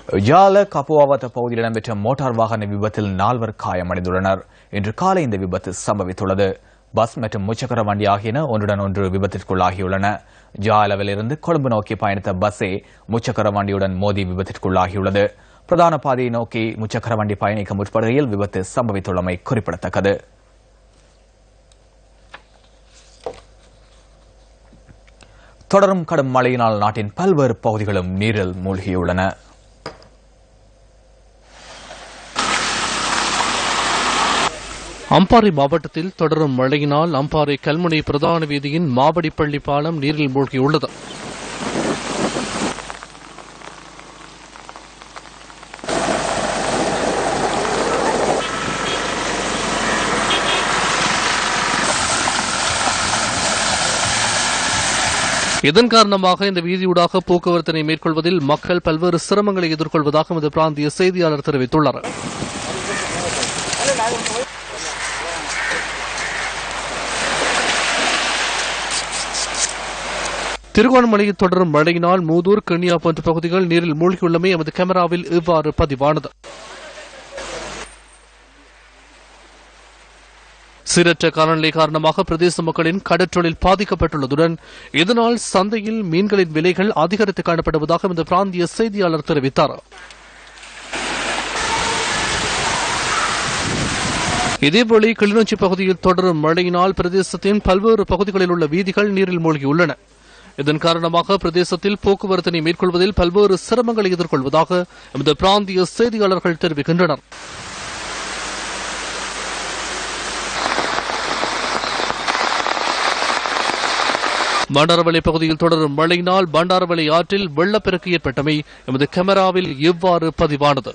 யால கப்புவாவத்த பகுதியில் இடம்பெற்ற மோட்டார் வாகன விபத்தில் 4 காயமடைந்துள்ளனர். இன்று காலை இந்த விபத்து சம்பவித்துள்ளது. பஸ் மற்றும் முச்சக்கர வண்டி ஆகியன ஒன்றுடன் ஒன்று விபத்திற்குள்ளாகியுள்ளன. ஜாலவிலிருந்து கொழும்பு நோக்கி பயணித்த பஸ்ஸே முச்சக்கர வண்டியுடன் மோதி விபத்திற்குள்ளாகியுள்ளது. பிரதான பாதையை நோக்கி முச்சக்கர வண்டி பயணிக்க முற்படுகையில் விபத்து சம்பவித்துள்ளமை குறிப்பிடத்தக்கது. தொடரும் கடும் மழையினால் நாட்டின் பல்வேறு பகுதிகளும் நீரில் மூழ்கியுள்ளன. அம்பாறை மாவட்டத்தில் தொடரும் மழையினால் அம்பாறை கல்முனை பிரதான வீதியின் மாவடிப்பள்ளி பாலம் நீரில் மூழ்கியுள்ளது. இதன் காரணமாக இந்த வீதியூடாக போக்குவரத்தினை மேற்கொள்வதில் மக்கள் பல்வேறு சிரமங்களை எதிர்கொள்வதாக இந்த பிராந்திய செய்தியாளர் தெரிவித்துள்ளார். திருகோணமலையில் தொடரும் மழையினால் மூதூர், கிண்ணியா போன்ற பகுதிகள் நீரில் மூழ்கியுள்ளமை எமது கேமராவில் இவ்வாறு பதிவானது. சீரற்ற காலநிலை காரணமாக பிரதேச மக்களின் கடற்றொழில் பாதிக்கப்பட்டுள்ளதுடன் இதனால் சந்தையில் மீன்களின் விலைகள் அதிகரித்து காணப்படுவதாக இந்த பிராந்திய செய்தியாளர் தெரிவித்தார். இதேவேளை கிளிநொச்சி பகுதியில் தொடரும் மழையினால் பிரதேசத்தின் பல்வேறு பகுதிகளில் உள்ள வீதிகள் நீரில் மூழ்கியுள்ளன. இதன் காரணமாக பிரதேசத்தில் போக்குவரத்தினை மேற்கொள்வதில் பல்வேறு சிரமங்களை எதிர்கொள்வதாக இந்த பிராந்திய செய்தியாளர்கள் தெரிவிக்கின்றனர். பண்டாரவளை பகுதியில் தொடரும் மழையினால் பண்டாரவளை ஆற்றில் வெள்ளப்பெருக்கு ஏற்பட்டமை எமது கேமராவில் இவ்வாறு பதிவானது.